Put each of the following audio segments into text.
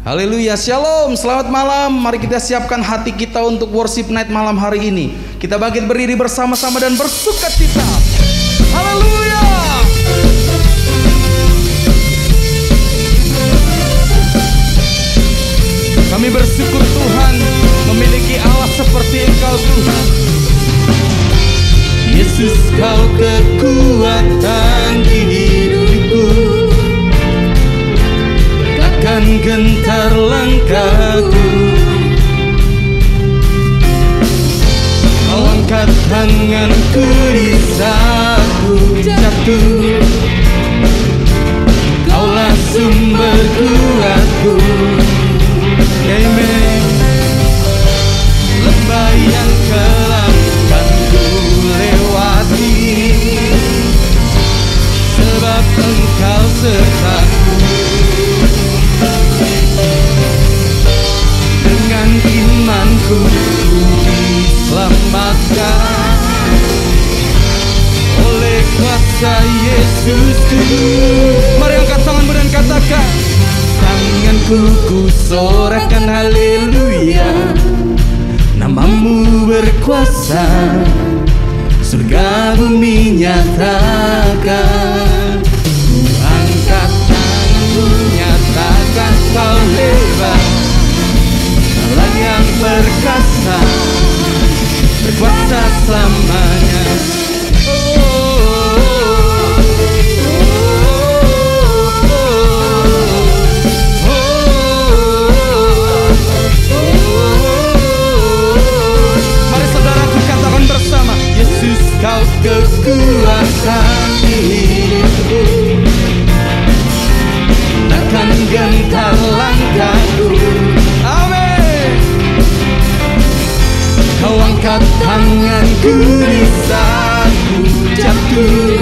Haleluya, shalom, selamat malam. Mari kita siapkan hati kita untuk worship night malam hari ini. Kita bangkit berdiri bersama-sama dan bersukacita. Haleluya. Kami bersyukur Tuhan memiliki Allah seperti Engkau Tuhan. Yesus, Kau kekuatan di hidupku, takkan gentar langkahku. Kau angkat tanganku di saat ku jatuh, Kaulah sumber kuatku. Amen. Lembah yang kelam kan ku lewati, sebab Engkau sertaku. Dengan imanku ku diselamatkan oleh kuasa Yesusku. Mari angkat tanganmu dan katakan, tanganku ku sorakan haleluya. Namamu berkuasa, surga bumi nyatakan. Ku angkat tanganku nyatakan Kau hebat, Allah yang perkasa, berkuasa selamanya. Kau kekuatan di hidupku, takkan gentar langkahku. Amin. Kau angkat tanganku di saat ku jatuh,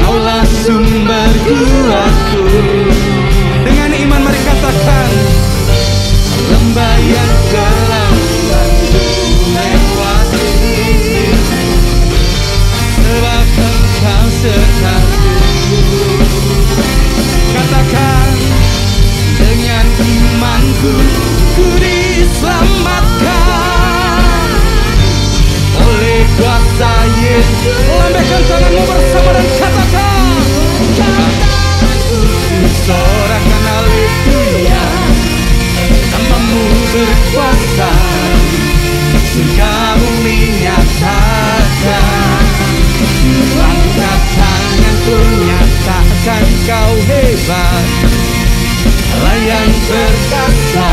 Kaulah sumber kuatku. Dengan iman mari katakan, lembah yang kelam kan ku lewati, sebab Engkau sertaku. Katakan, dengan imanku ku diselamatkan oleh kuasa Yesus. Lambaikan tanganmu bersama dan katakan, tanganku ku sorakan haleluya. Namamu berkuasa, surga bumi nyatakan. Angkat tanganku nyatakan Kau hebat, Allah yang perkasa,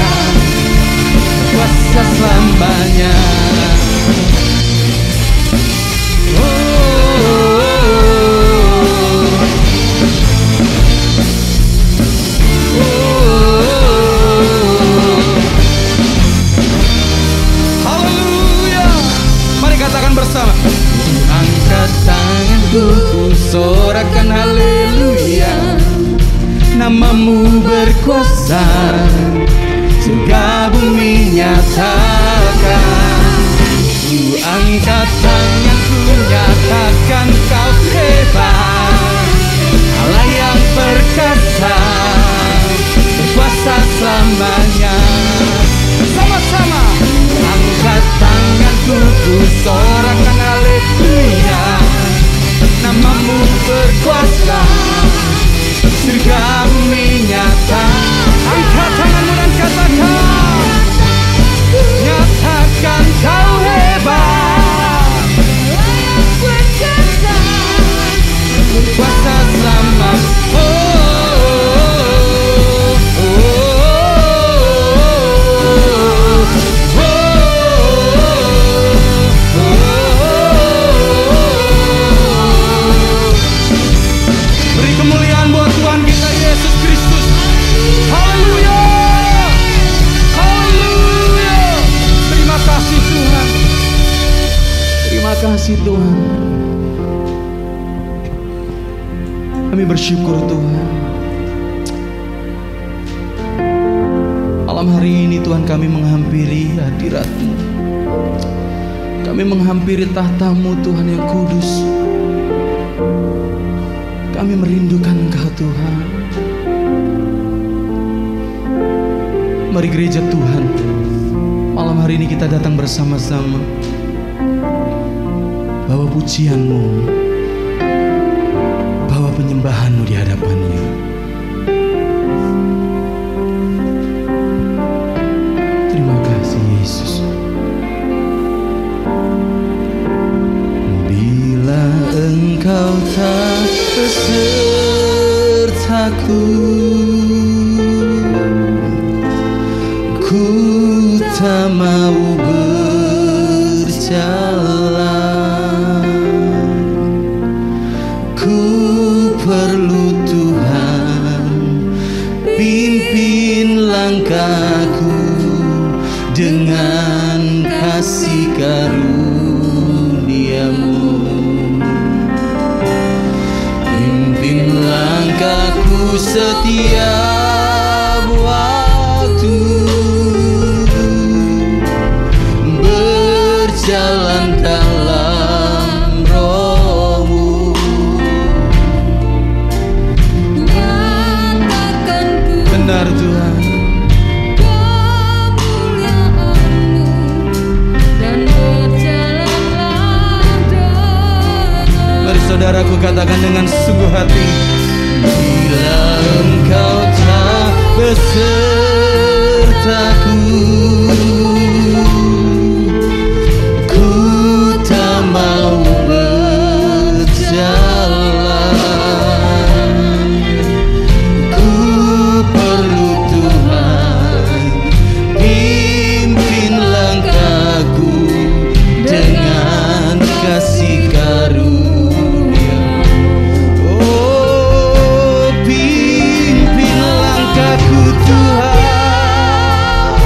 kuasa selamanya. Haleluya. Mari katakan bersama, angkat tanganku ku sorakan haleluya. Namamu berkuasa, surga bumi nyatakan. Ku angkat tanganku nyatakan Kau hebat, Allah yang perkasa, berkuasa selamanya. Sama-sama angkat tanganku ku sorakan haleluya. Namamu berkuasa, surga bumi nyata. Angkat tanganmu dan katakan, nyatakan Kau hebat, berkuasa selama. Beri kemuliaan buat Tuhan kita Yesus Kristus. Haleluya, haleluya. Terima kasih Tuhan, terima kasih Tuhan. Kami bersyukur Tuhan. Malam hari ini Tuhan kami menghampiri hadirat-Mu, kami menghampiri tahta-Mu Tuhan yang kudus. Kami merindukan Engkau Tuhan. Mari gereja Tuhan, malam hari ini kita datang bersama-sama bawa pujian-Mu, bawa penyembahan-Mu di hadapan-Nya. Terima kasih Yesus. Bila Engkau tak besertaku, ku tak mau berjalan. Ku perlu Tuhan, pimpin langkahku dengan kasih karunia-Mu. Pimpin langkahku setiap waktu, berjalan dalam Roh-Mu. Benar Tuhan, kemuliaan-Mu, dan berjalanlah dengan. mari saudaraku katakan dengan sungguh hati. Bila Engkau tak besertaku, ku tak mau berjalan. Ku perlu Tuhan, pimpin langkahku dengan kasih karunia. Oh, pimpin langkahku Tuhan,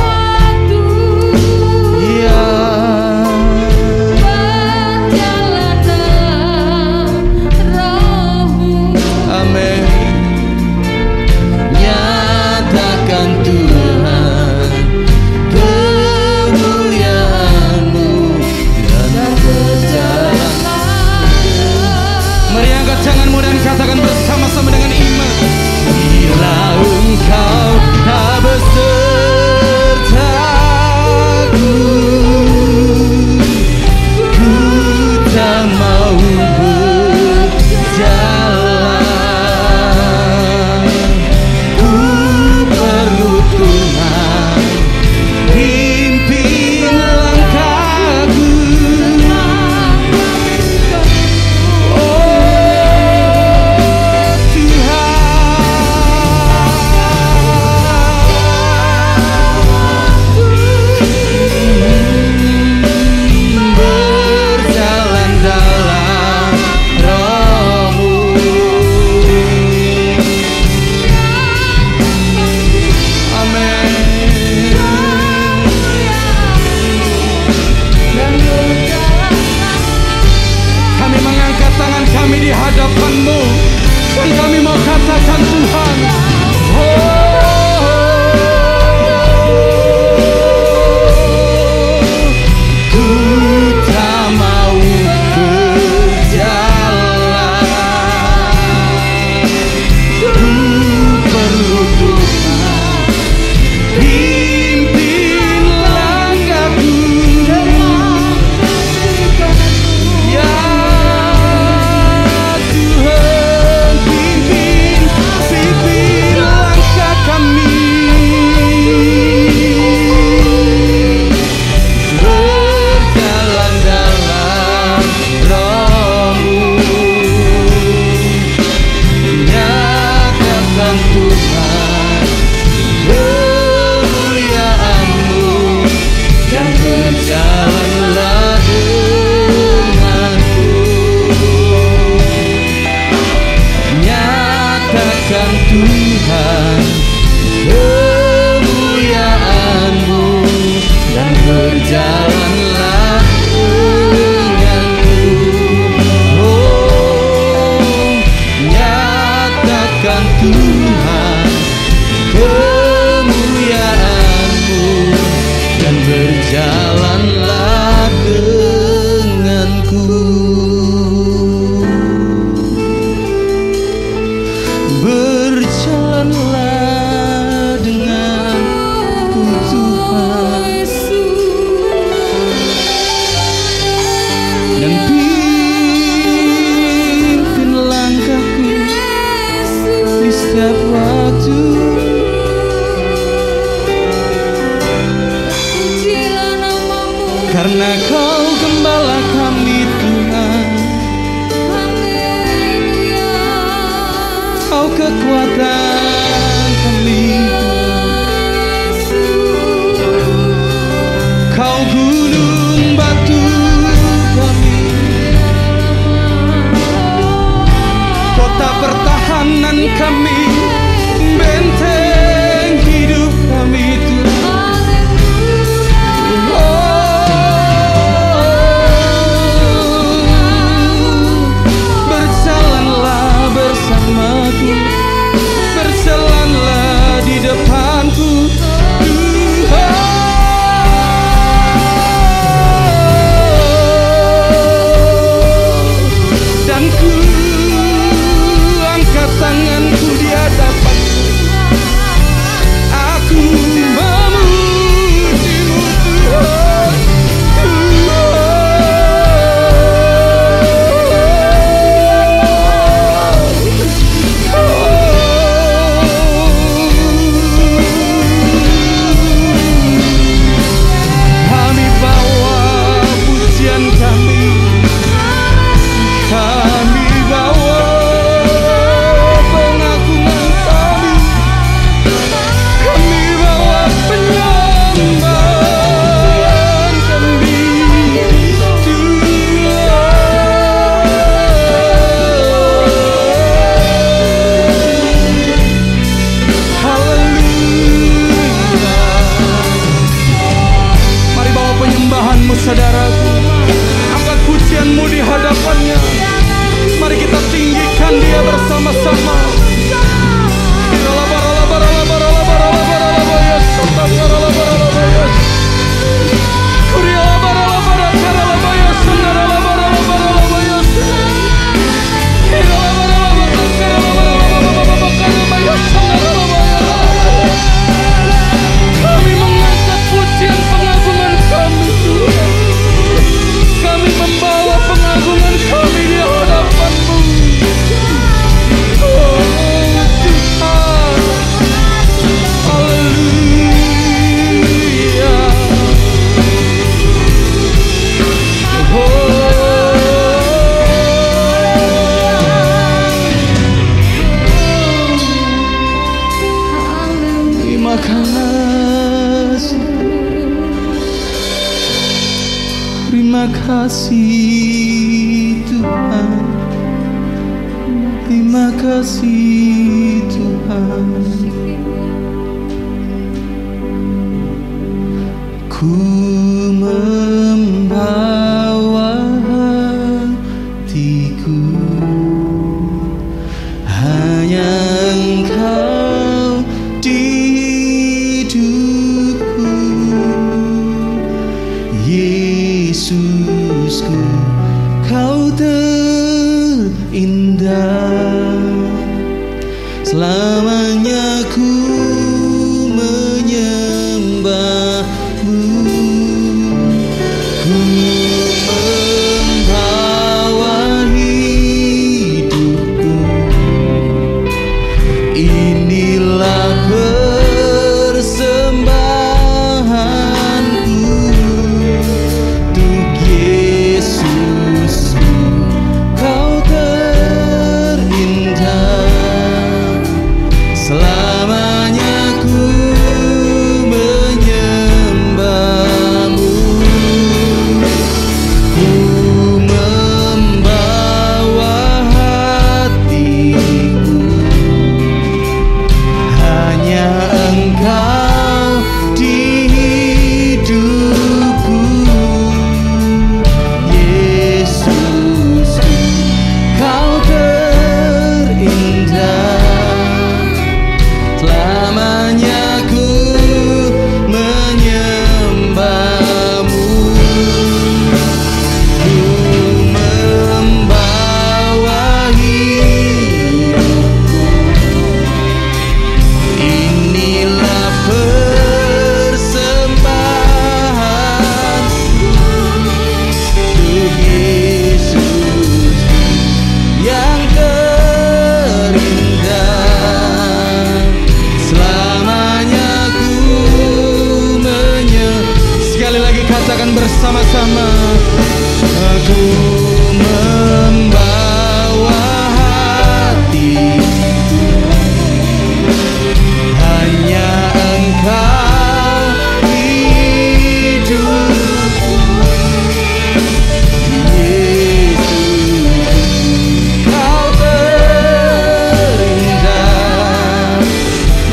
karena Kau gembala kami Tuhan. Kau kekuatan kami, Kau gunung batu kami, kota pertahanan kami, benteng hidup kami Tuhan. Berjalanlah bersamaku, berjalanlah di depanku Tuhan. Dan ku angkat tanganku di hadapan, aku memujimu Tuhan. Kami bawa pujian kami, kami bawa pengagungan kami, kami bawa penyembahan kami Tuhan. Haleluya. Mari bawa penyembahanmu saudaraku, angkat pujianmu di hadapannya. Mari kita tinggikan Dia bersama-sama. Kami mengangkat pujian pengagungan kami Tuhan. Kami membawa pengagungan kami di hadapan-Mu. Oh Tuhan, haleluya. Terima kasih, terima kasih Tuhan, terima kasih Tuhan. Ku membawa hatiku, hanya Engkau di hidupku, Yesusku, Kau terindah. Selamanya ku menyembah-Mu. bersama-sama. Aku membawa hati, hanya Engkau hidupku. Yesus, Kau terindah,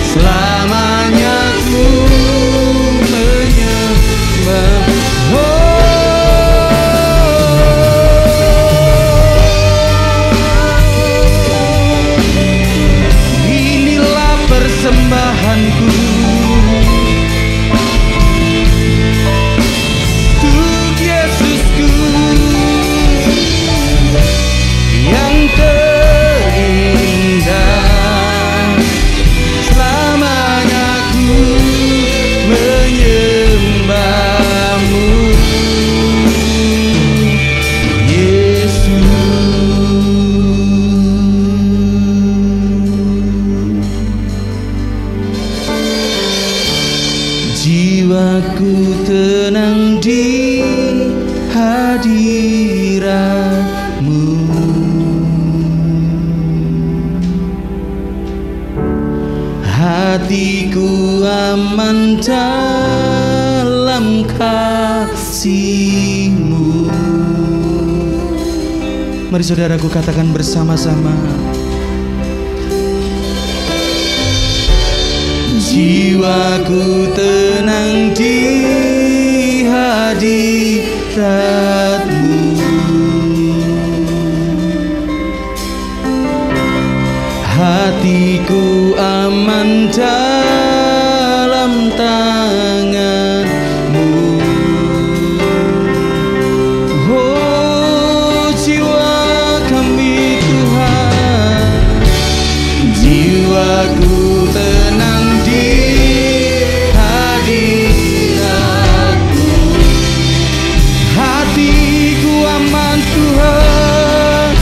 selamanya ku menyembah. Inilah persembahanku untuk Yesusku yang terindah, selamanya ku menyembahmu, Yesus. Jiwaku tenang di hadirat-Mu, hatiku aman dalam kasih-Mu. Mari saudaraku katakan bersama-sama. Jiwaku tenang di hadirat-Mu, hatiku aman dalam tangan-Mu. Oh jiwa kami Tuhan, jiwaku tenang di hadirat-Mu, hatiku aman Tuhan.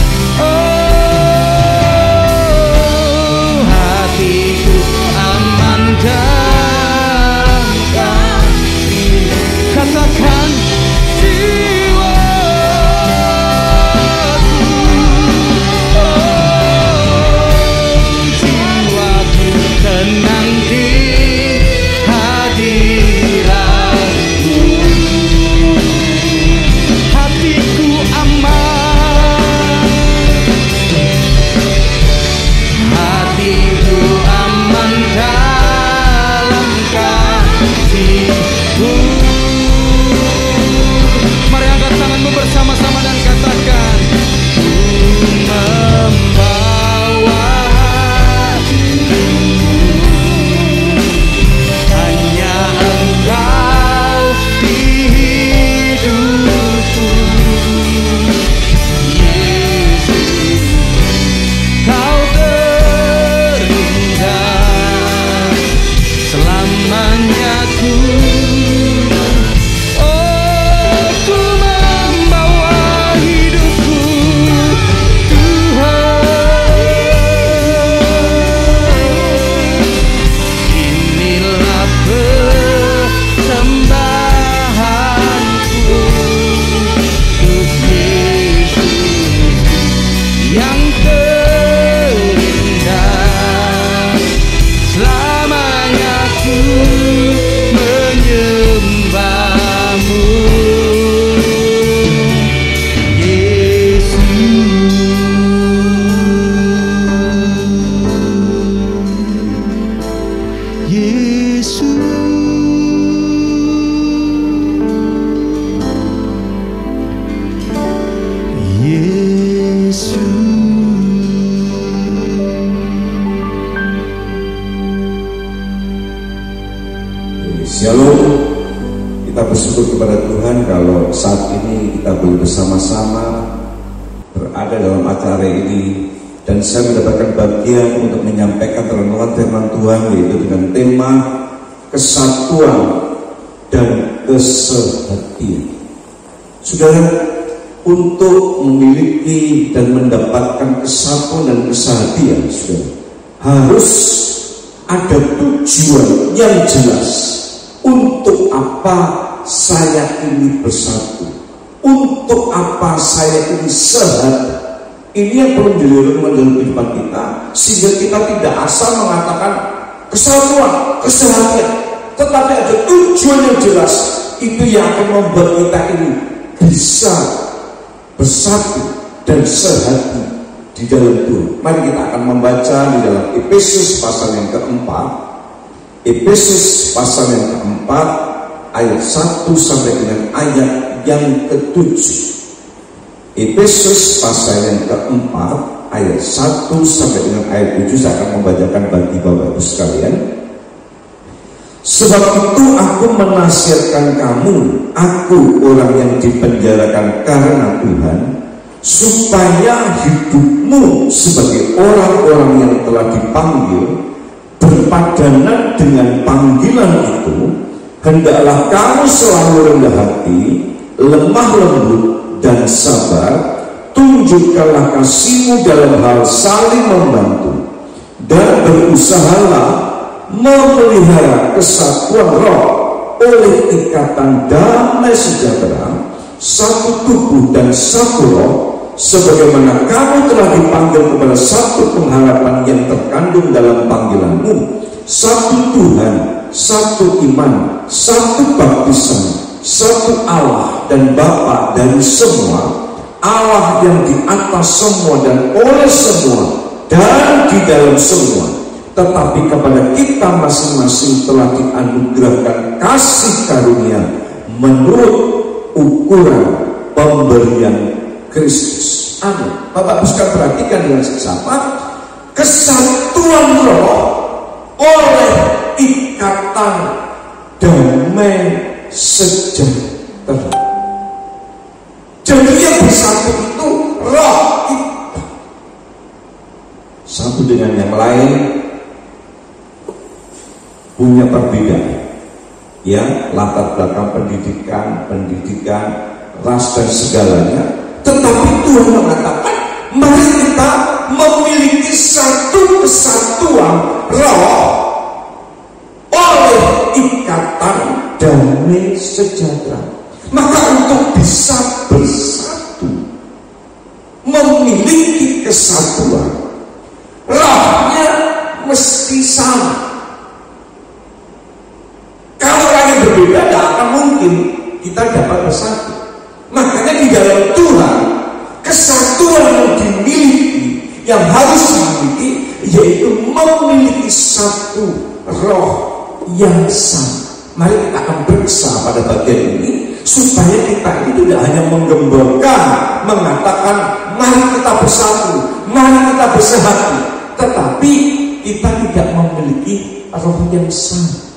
Oh hatiku aman dalam kasih. Katakan jiwaku, jiwaku tenang di hadirat-Mu, hatiku aman, hatiku aman dalam kasih-Mu. Mari angkat tanganmu bersama-sama dan katakan, ku membawa hatiku, hanya Engkau di hidupku. Yesus, Kau terindah, selamanya ku. Oh ku membawa hidupku Tuhan. Inilah persembahanku untuk Yesus yang terindah, selamanya ku menyembahmu, Yesus. Yesus, Shalom. Kita bersyukur kepada Tuhan kalau saat ini kita boleh bersama-sama berada dalam acara ini, dan saya mendapatkan bagian untuk menyampaikan renungan firman Tuhan, yaitu dengan tema kesatuan dan kesehatian. Saudara, untuk memiliki dan mendapatkan kesatuan dan kesehatian, saudara, harus ada tujuan yang jelas. Untuk apa saya ini bersatu? Untuk apa saya ini sehati? Ini yang perlu dilakukan dalam kehidupan kita, sehingga kita tidak asal mengatakan kesatuan, kesehatan, tetapi ada tujuan yang jelas. Itu yang akan membuat kita ini bisa bersatu dan sehati di dalam Tuhan. Mari kita akan membaca di dalam Efesus pasal yang keempat. Efesus pasal yang keempat ayat 1 sampai dengan ayat yang ke-7. Efesus pasal yang keempat ayat 1 sampai dengan ayat 7. Saya akan membacakan bagi Bapak Ibu sekalian. Sebab itu aku menasihatkan kamu, aku orang yang dipenjarakan karena Tuhan, supaya hidupmu sebagai orang-orang yang telah dipanggil berpadanan dengan panggilan itu, hendaklah kamu selalu rendah hati, lemah lembut dan sabar. Tunjukkanlah kasihmu dalam hal saling membantu, dan berusahalah memelihara kesatuan roh oleh ikatan damai sejahtera, satu tubuh dan satu roh, sebagaimana kamu telah dipanggil kepada satu pengharapan yang terkandung dalam panggilanmu, satu Tuhan, satu iman, satu baptisan, satu Allah dan Bapa dari semua, Allah yang di atas semua dan oleh semua dan di dalam semua. Tetapi kepada kita masing-masing telah dianugerahkan kasih karunia menurut ukuran pemberian Kristus. Amin. Bapak Ibu sekalian, perhatikan dengan seksama, kesatuan roh oleh ikatan damai sejahtera. Jadi yang bersatu itu roh kita, satu dengan yang lain punya perbedaan, ya, latar belakang pendidikan, ras dan segalanya. Tetapi Tuhan mengatakan, mari kita memiliki satu kesatuan roh oleh ikatan damai sejahtera. Maka untuk bisa bersatu, memiliki kesatuan, rohnya mesti sama. Kalau yang berbeda, tidak akan mungkin kita dapat bersatu. Makanya di dalam Tuhan, kesatuan yang dimiliki, yang harus dimiliki, yaitu memiliki satu roh yang sama. Mari kita akan periksa pada bagian ini, supaya kita ini tidak hanya menggemborkan, mengatakan mari kita bersatu, mari kita bersehati, tetapi kita tidak memiliki roh yang sama.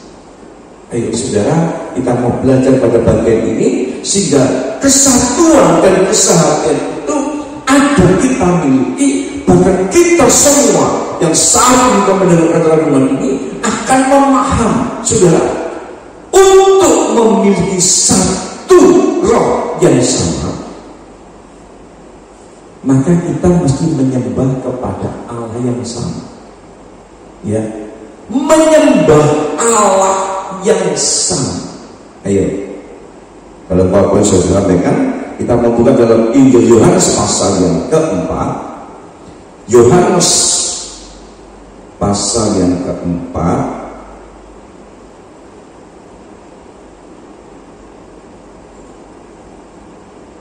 Ayo saudara, kita mau belajar pada bagian ini, sehingga kesatuan dan kesehatan itu ada kita miliki. Bahkan kita semua yang saat ini mendengarkan renungan ini akan memahami, saudara, untuk memiliki satu roh yang sama, maka kita mesti menyembah kepada Allah yang sama, ya, menyembah Allah yang sama. Ayo, kalau Bapak Ibu sampaikan, kita membuka dalam Injil Yohanes pasal yang keempat. Yohanes pasal yang keempat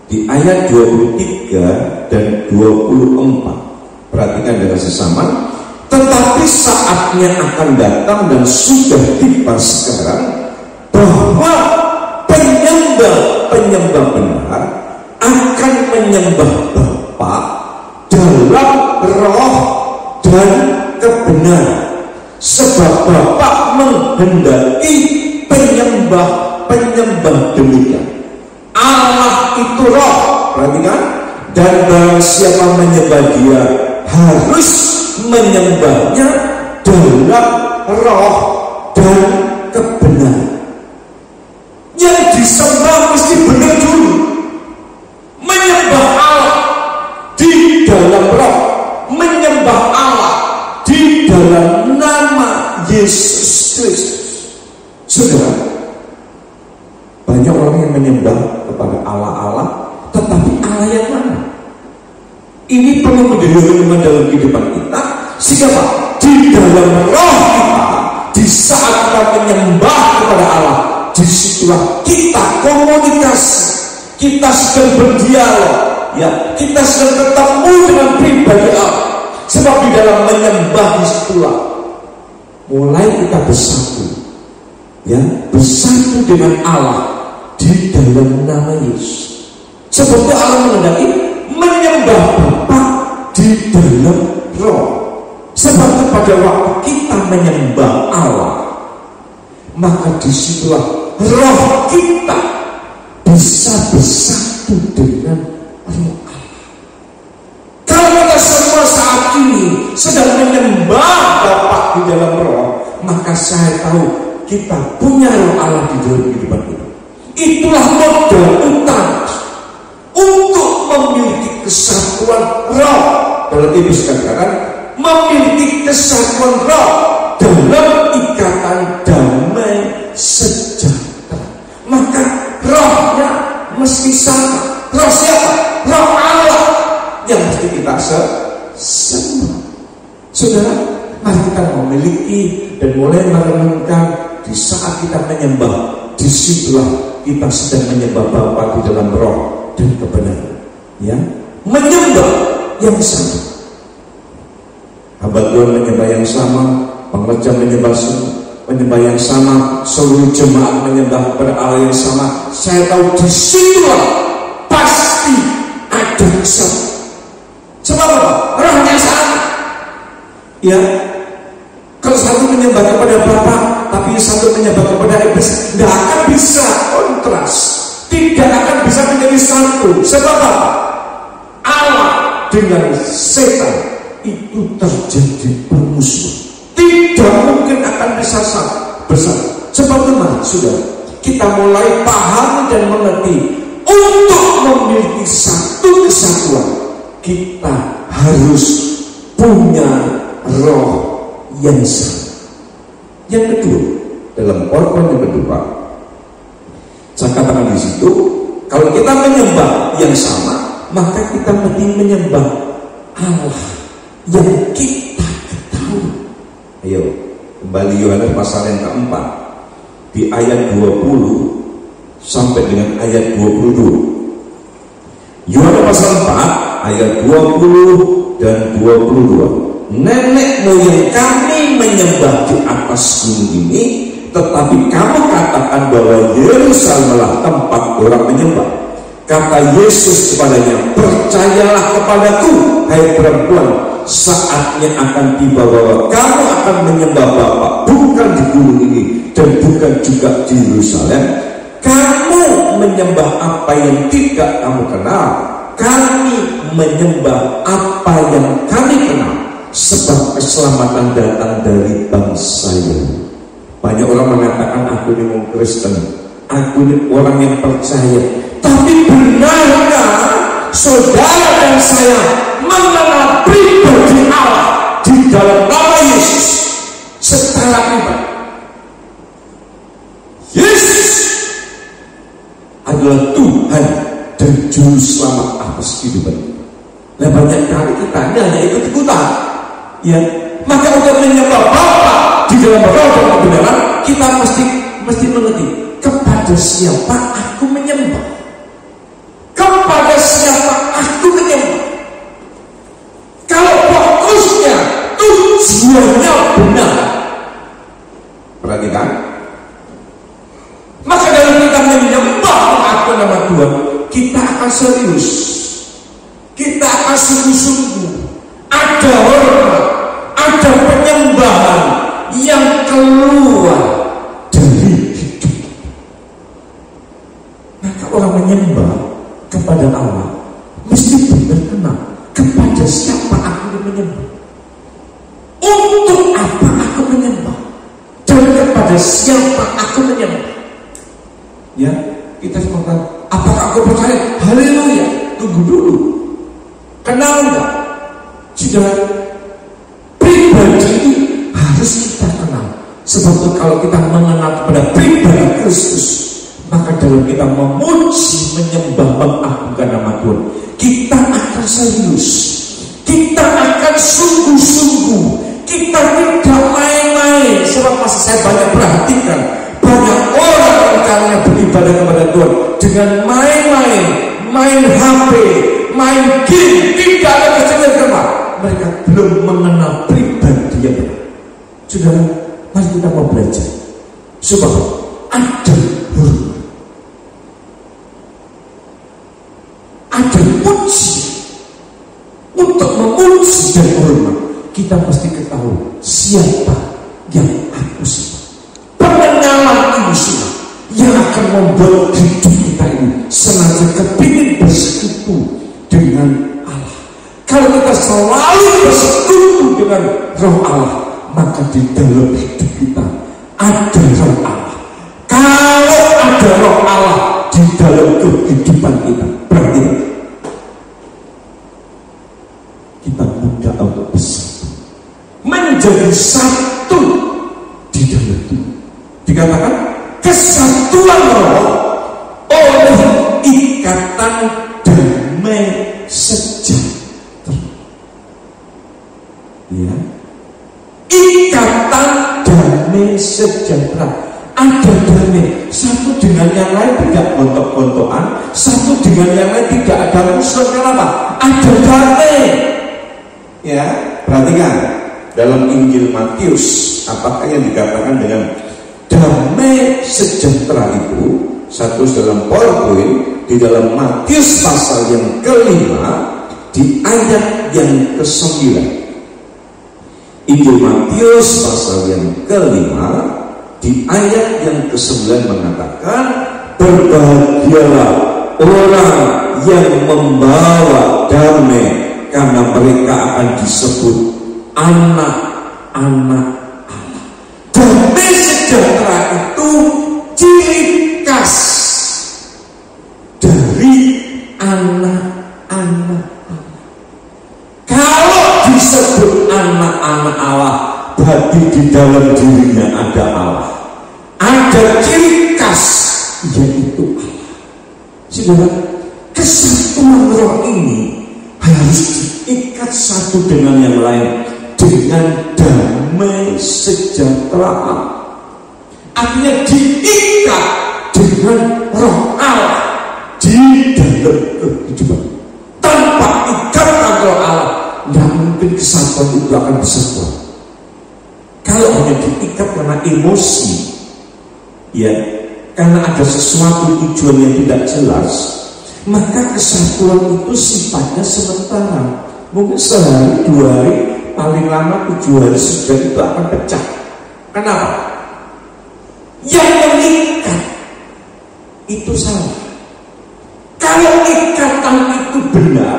di ayat 23 dan 24. Perhatikan dengan sesama. Tetapi saatnya akan datang dan sudah tiba sekarang, bahwa penyembah benar akan menyembah Bapa dalam roh dan kebenaran. Sebab Bapa menghendaki penyembah demikian. Allah itu roh, perhatikan, dan barang siapa menyembah Dia harus menyembahnya dalam roh dan kebenaran. Yang disembah mesti benar dulu, menyembah Allah di dalam roh, menyembah Allah di dalam nama Yesus Kristus. Saudara, banyak menyembah kepada Allah-Allah, tetapi Allah yang mana? Ini perlu menjadi renungan dalam kehidupan kita, sehingga Pak, di dalam roh kita, di saat kita menyembah kepada Allah, disitulah kita komunikasi, kita sedang berdialog, ya, kita sedang ketemu dengan pribadi Allah. Sebab di dalam menyembah disitulah mulai kita bersatu, ya, bersatu dengan Allah di dalam nama Yesus. Seperti Allah menghendaki menyembah Bapa di dalam roh. Sebab pada waktu kita menyembah Allah, maka disitulah roh kita bisa bersatu dengan roh Allah. Kalau kita semua saat ini sedang menyembah Bapa di dalam roh, maka saya tahu kita punya roh Allah di dalam kehidupan kita. Itulah modal utama untuk memiliki kesatuan roh. Kalau Titus katakan memiliki kesatuan roh dalam ikatan damai sejahtera, maka rohnya mesti sama. Roh siapa? Roh Allah yang mesti kita semua. Saudara, mari kita memiliki dan mulai merenungkan di saat kita menyembah, disitulah kita sedang menyembah Bapa di dalam roh dan kebenaran, ya, menyembah yang sama. Hamba Tuhan menyembah yang sama, pengerja menyembah yang sama, seluruh jemaat menyembah kepada Allah yang sama. Saya tahu disitulah pasti ada kesatuan. Sebab apa? Rohnya sama, ya. Kalau satu menyembah kepada Bapa, tapi satu menyembah kepada iblis, tidak akan bisa kontras, tidak akan bisa menjadi satu. Sebab apa? Allah dengan setan itu terjadi permusuhan, tidak mungkin akan bisa bersatu. Sebab teman, sudah kita mulai paham dan mengerti, untuk memiliki satu kesatuan kita harus punya roh yang sama. Yang kedua, dalam poin yang kedua, saya katakan di situ, kalau kita menyembah yang sama, maka kita mesti menyembah Allah yang kita ketahui. Ayo, kembali Yohanes pasal yang keempat, di ayat 20 sampai dengan ayat 22. Yohanes pasal 4 ayat 20 dan 22. Nenek moyang kami menyembah di atas gunung ini, tetapi kamu katakan bahwa Yerusalemlah tempat orang menyembah. Kata Yesus kepadanya, percayalah kepadaku, hai perempuan, saatnya akan tiba bahwa kamu akan menyembah Bapa bukan di gunung ini dan bukan juga di Yerusalem. Kamu menyembah apa yang tidak kamu kenal, kami menyembah apa yang kami kenal, sebab keselamatan datang dari bangsa Yahudi. Banyak orang mengatakan aku ini orang Kristen, aku ini orang yang percaya. Tapi benarkah saudara dan saya mengenal pribadi Allah di dalam nama Yesus secara pribadi? Yesus adalah Tuhan dan Juru Selamat atas kehidupan kita. Nah, banyak kali kita hanya ikut-ikutan, ya. Maka untuk menyembah Bapa di dalam roh dan kebenaran, kita mesti mengerti kepada siapa aku menyembah, kepada siapa aku menyembah. Kalau fokusnya, tujuannya benar, perhatikan, maka dalam kita menyembah mengaku nama Tuhan, kita akan serius, kita akan sungguh-sungguh, ada hormat, ada penyembahan yang keluar dari hidup. Maka orang menyembah kepada Allah mesti benar kenal kepada siapa aku menyembah, untuk apa aku menyembah, dan kepada siapa aku menyembah. Ya, kita sepakat. Apakah aku percaya? Haleluya. Tunggu dulu. Kenal enggak? Sudah, pribadi ini harus kita kenal. Sebab itu kalau kita mengenal kepada pribadi Kristus, maka dalam kita memuji, menyembah, mengagungkan nama Tuhan, kita akan serius, kita akan sungguh-sungguh, kita tidak main-main. Sebab masih saya banyak perhatikan, banyak orang yang caranya beribadah kepada Tuhan dengan main-main, main HP, main game, tidak ada kecenderungan. Mereka belum mengenal pribadi yang benar. Saudara, mari kita mau belajar supaya ada hormat, ada puji. Untuk memuji dan hormat, kita pasti ketahui siapa yang aku sembah. Pengenalan ini semua yang akan membuat hidup kita ini senantiasa kepingin bersekutu dengan Allah. Kalau kita selalu bersekutu dengan Roh Allah, maka di dalam hidup kita ada Roh Allah. Kalau ada Roh Allah di dalam kehidupan kita, berarti kita mudah untuk bersatu, menjadi satu di dalam Tuhan. Dikatakan kesatuan roh oleh ikatan damai sejahtera. Ya, ikatan damai sejahtera. Ada damai, satu dengan yang lain tidak gontok-gontokan, satu dengan yang lain tidak ada musuh. Kenapa? Ada damai. Ya, perhatikan dalam Injil Matius, apakah yang dikatakan dengan damai sejahtera itu? Satu dalam PowerPoint, di dalam Matius pasal yang ke-5 di ayat yang ke-9. Injil Matius pasal yang ke-5 di ayat yang ke-9 mengatakan, berbahagialah orang yang membawa damai, karena mereka akan disebut anak-anak Allah. Damai sejahtera itu ciri khas dari anak-anak Allah. Kalau disebut anak-anak Allah, berarti di dalam dirinya ada Allah, ada ciri khas, yaitu Allah. Saudara, kesatuan roh ini harus diikat satu dengan yang lain dengan damai sejahtera. Artinya diikat dengan Roh Allah di dalam kehidupan. Tanpa ikatan Roh Allah, tidak mungkin kesatuan itu akan bisa kuat. Kalau hanya diikat karena emosi, ya, karena ada sesuatu tujuan yang tidak jelas, maka kesatuan itu sifatnya sementara. Mungkin sehari, 2 hari, paling lama 7 hari sudah itu akan pecah. Kenapa? Yang mengikat itu salah. Kalau ikatan itu benar,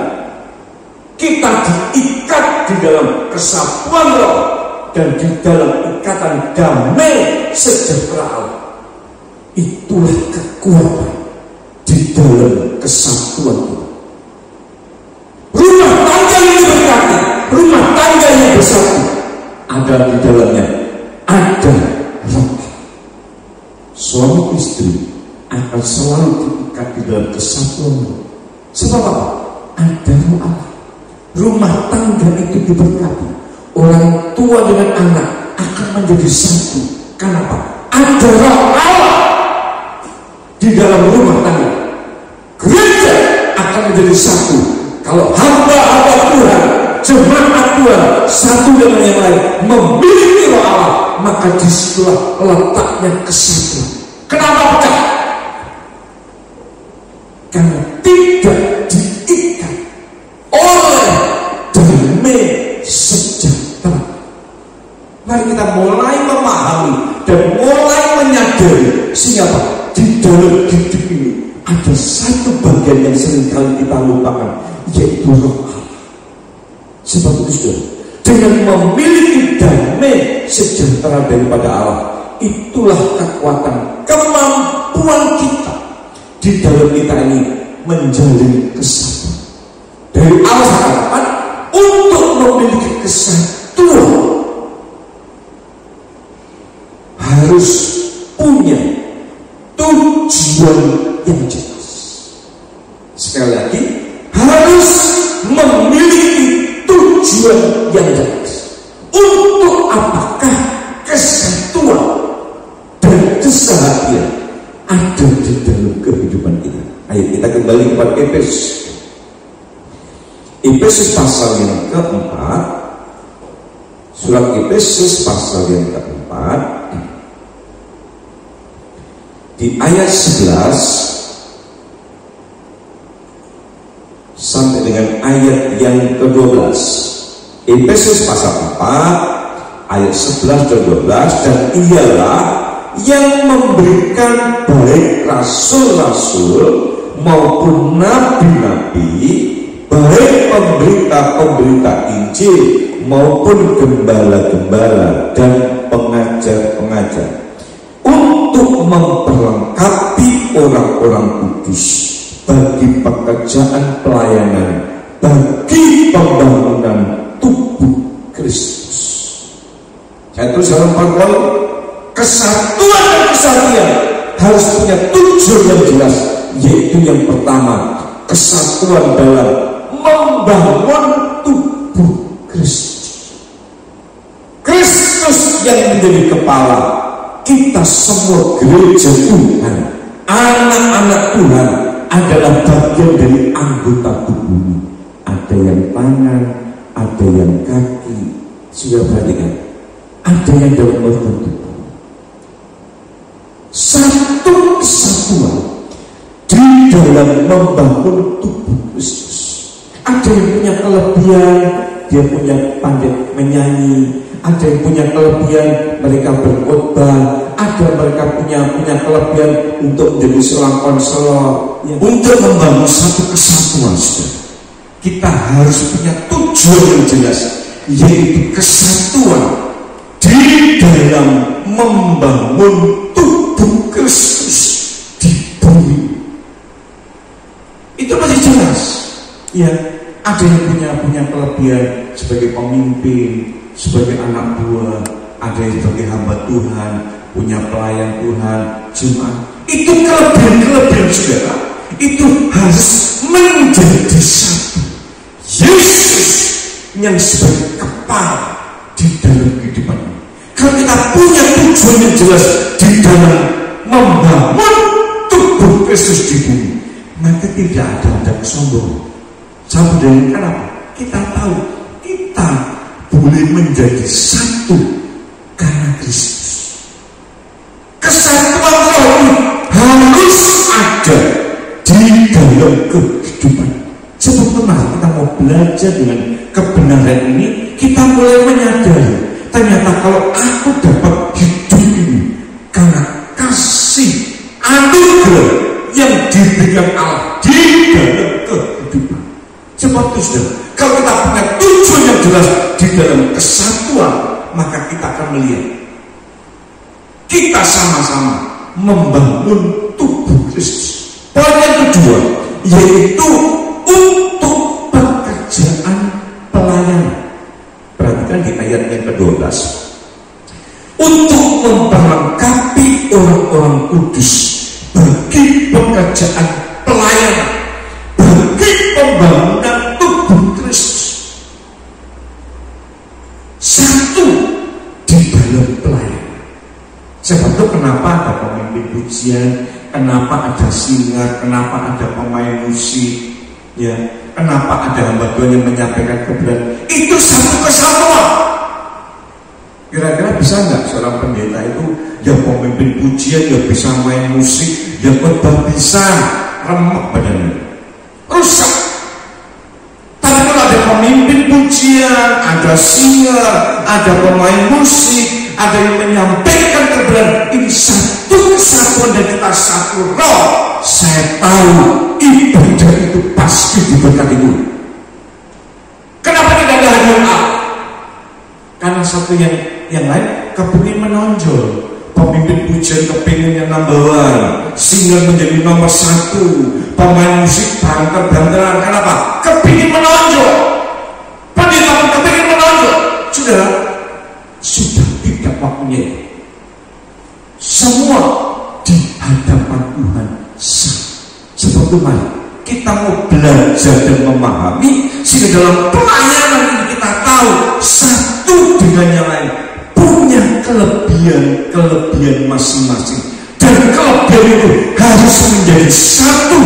kita diikat di dalam kesatuan roh dan di dalam ikatan damai sejahtera Allah. Itulah kekuatan di dalam kesatuan itu. Rumah tangga yang diberkati, rumah tangga yang bersatu, ada di dalamnya ada roh. Suami istri akan selalu diikat di dalam kesatuan roh. Sebab apa? Ada roh Allah. Rumah tangga itu diberkati. Orang tua dengan anak akan menjadi satu. Kenapa? Ada roh Allah di dalam rumah tangga. Gereja akan menjadi satu kalau hamba-hamba Tuhan, jemaat Tuhan satu dengan yang lain memiliki roh Allah, maka disitulah letaknya kesatuan. Kenapa pecah? Karena tidak diikat oleh damai sejahtera. Mari kita mulai memahami dan mulai menyadari siapa di dalam hidup ini ada satu bagian yang seringkali kita lupakan, yaitu roh Allah. Sebab itu sudah, dengan memiliki damai sejahtera daripada Allah, itulah kekuatan, kemampuan kita di dalam kita ini menjalin kesatuan. Dari Allah katakan, untuk memiliki kesatuan harus punya Tuhan tujuan yang jelas. Sekali lagi, harus memiliki tujuan yang jelas. Untuk apakah kesatuan dan keseharian ada di dalam kehidupan kita? Ayo kita kembali kepada Efesus. Efesus pasal yang keempat, surat Efesus pasal yang keempat, di ayat 11 sampai dengan ayat yang ke-12. Efesus pasal 4 ayat 11 dan 12. Dan ialah yang memberikan baik rasul-rasul maupun nabi-nabi, baik pemberita-pemberita Injil maupun gembala-gembala dan pengajar-pengajar, untuk memperlengkapi orang-orang kudus bagi pekerjaan pelayanan, bagi pembangunan tubuh Kristus. Saya tulis dalam poin, kesatuan dan kesatuan harus punya tujuan yang jelas, yaitu yang pertama, kesatuan dalam membangun tubuh Kristus. Kristus yang menjadi kepala, kita semua gereja Tuhan, anak-anak Tuhan adalah bagian dari anggota tubuh ini. Ada yang tangan, ada yang kaki. Sudah perhatikan, ada yang dalam organ tubuh. Satu kesatuan di dalam membangun tubuh Kristus. Ada yang punya kelebihan, dia punya pandai menyanyi. Ada yang punya kelebihan, mereka berkhotbah. Ada mereka punya kelebihan untuk menjadi seorang konselor, ya. Untuk membangun satu kesatuan, saudara, kita harus punya tujuan yang jelas, yaitu kesatuan di dalam membangun tubuh Kristus di bumi. Itu masih jelas, ya. Ada yang punya kelebihan sebagai pemimpin, sebagai anak buah, ada yang sebagai hamba Tuhan, punya pelayan Tuhan, jemaat. Itu kelebihan-kelebihan, saudara, itu harus menjadi satu. Yesus yang sebagai kepala di dalam kehidupan ini. Kalau kita punya tujuan yang jelas di dalam membangun tubuh Kristus di bumi, maka tidak ada kesombongan. Sama dengan kenapa? Kita tahu kita boleh menjadi satu karena Kristus. Kesatuan rohani harus ada di dalam kehidupan. Sebetulnya kita mau belajar dengan kebenaran ini, kita mulai menyadari ternyata kalau aku dapat hidup ini karena kasih anugerah yang diberikan Allah di dalam kehidupan. Sebab itu, saudara, kalau kita punya tujuan yang jelas di dalam kesatuan, maka kita akan melihat kita sama-sama membangun tubuh Kristus. Poin yang kedua, yaitu untuk pekerjaan pelayanan. Perhatikan di ayat yang ke-12. Untuk memperlengkapi orang-orang kudus bagi pekerjaan pelayanan, bagi pembangunan tubuh Kristus. Satu di dalam pelayanan. Sebab itu kenapa ada pemimpin pujian, kenapa ada singer, kenapa ada pemain musik, ya, kenapa ada hamba Tuhan yang menyampaikan kebenaran. Itu satu kesatuan. Kira-kira bisa nggak seorang pendeta itu yang pemimpin pujian, yang bisa main musik, yang khotbah, bisa remek badannya, rusak. Tapi kalau ada pemimpin pujian, ada singer, ada pemain musik, ada yang menyampaikan kebenaran, ini satu kesatuan dan kita satu roh. Saya tahu ibadah itu pasti diberkati Tuhan. Kenapa tidak ada hadiah Allah? Karena satu yang lain kepingin menonjol. Pemimpin pujian kepingin yang number one, singer menjadi nomor satu, pemain musik banter-banteran. Kenapa? Kepingin menonjol. Pendeta pun kepingin menonjol. Sudah tidak waktunya. Semua di hadapan Tuhan sah. Sebab Tuhan, kita mau belajar dan memahami sehingga dalam pelayanan ini kita tahu satu dengan yang lain punya kelebihan masing-masing, dan kelebihan itu harus menjadi satu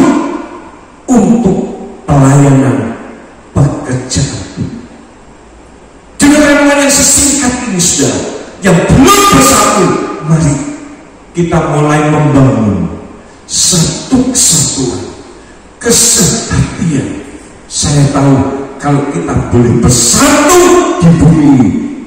untuk pelayanan pekerjaan. Dengan renungan yang sesingkat ini, saudara, yang belum bersatu, mari kita mulai membangun satu kesatuan, kesehatian. Saya tahu kalau kita boleh bersatu di bumi,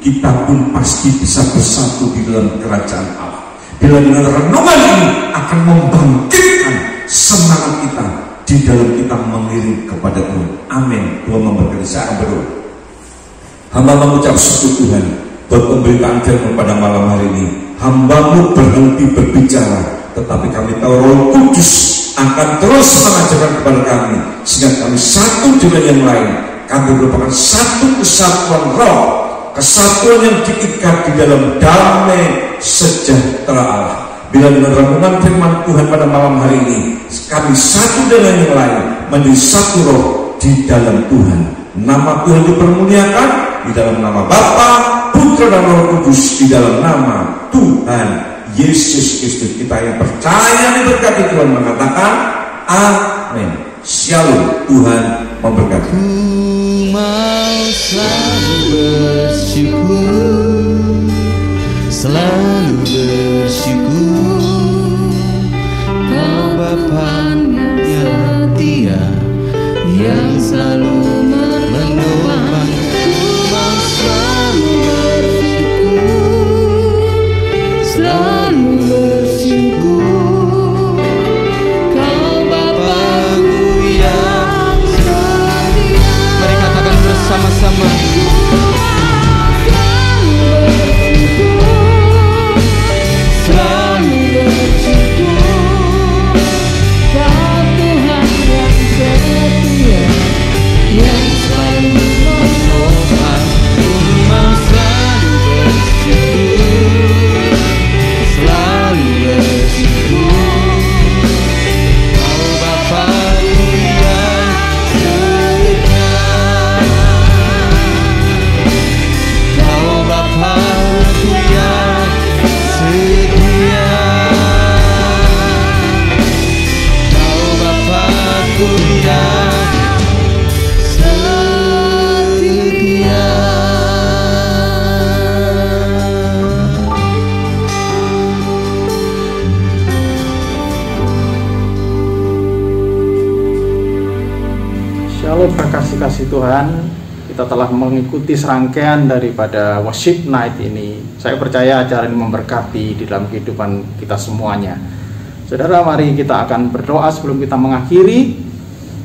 kita pun pasti bisa bersatu di dalam kerajaan Allah. Bila dengan renungan ini akan membangkitkan semangat kita di dalam kita mengiring kepada Tuhan. Amin. Tuhan memberkati. Saya akan berdoa. Hamba mengucap syukur Tuhan buat pemberitaan firman pada malam hari ini. Hamba-Mu berhenti berbicara, tetapi kami tahu Roh Kudus akan terus mengajarkan kepada kami, sehingga kami satu dengan yang lain. Kami merupakan satu kesatuan roh, kesatuan yang diikat di dalam damai sejahtera Allah. Bila dengan renungan firman Tuhan pada malam hari ini, kami satu dengan yang lain menjadi satu roh di dalam Tuhan. Nama Tuhan dipermuliakan di dalam nama Bapa, Putra dan Roh Kudus, di dalam nama Tuhan Yesus Kristus. Kita yang percaya diberkati Tuhan mengatakan amin. Shalom. Tuhan memberkati. Ku mau selalu bersyukur, selalu bersyukur. Kau Bapa yang setia, yang selalu menopang. Ku mau selalu bersyukur, selalu bersyukur. Kau Bapa-Ku yang setia. Mari katakan bersama-sama. Kasih Tuhan, kita telah mengikuti serangkaian daripada Worship Night ini. Saya percaya acara ini memberkati di dalam kehidupan kita semuanya. Saudara, mari kita akan berdoa sebelum kita mengakhiri.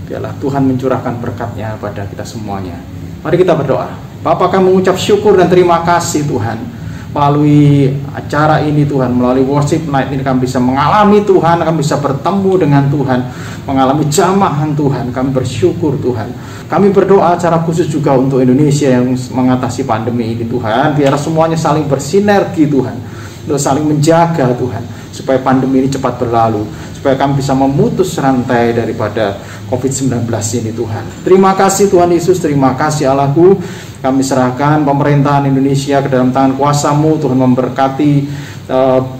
Biarlah Tuhan mencurahkan berkat-Nya pada kita semuanya. Mari kita berdoa. Bapa, kami mengucap syukur dan terima kasih Tuhan. Melalui acara ini Tuhan, melalui Worship Night ini kami bisa mengalami Tuhan, kami bisa bertemu dengan Tuhan, mengalami jamahan Tuhan. Kami bersyukur Tuhan. Kami berdoa secara khusus juga untuk Indonesia yang mengatasi pandemi ini Tuhan. Biar semuanya saling bersinergi Tuhan, untuk saling menjaga Tuhan, supaya pandemi ini cepat berlalu, supaya kami bisa memutus rantai daripada COVID-19 ini Tuhan. Terima kasih Tuhan Yesus, terima kasih Allahku. Kami serahkan pemerintahan Indonesia ke dalam tangan kuasa-Mu. Tuhan memberkati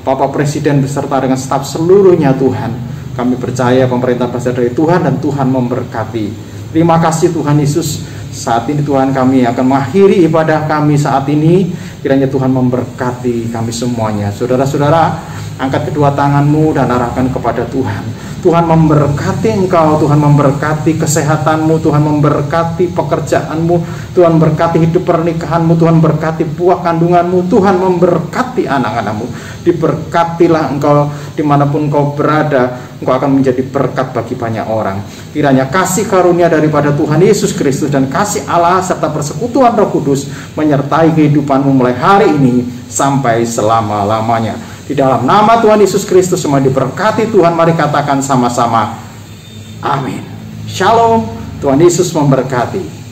Bapak Presiden beserta dengan staf seluruhnya Tuhan. Kami percaya pemerintah berasal dari Tuhan dan Tuhan memberkati. Terima kasih Tuhan Yesus. Saat ini Tuhan, kami akan mengakhiri ibadah kami saat ini. Kiranya Tuhan memberkati kami semuanya. Saudara-saudara, angkat kedua tanganmu dan arahkan kepada Tuhan. Tuhan memberkati engkau, Tuhan memberkati kesehatanmu, Tuhan memberkati pekerjaanmu, Tuhan memberkati hidup pernikahanmu, Tuhan memberkati buah kandunganmu, Tuhan memberkati anak-anakmu. Diberkatilah engkau dimanapun engkau berada, engkau akan menjadi berkat bagi banyak orang. Kiranya kasih karunia daripada Tuhan Yesus Kristus dan kasih Allah serta persekutuan Roh Kudus menyertai kehidupanmu mulai hari ini sampai selama-lamanya. Di dalam nama Tuhan Yesus Kristus semua diberkati Tuhan. Mari katakan sama-sama amin. Shalom. Tuhan Yesus memberkati.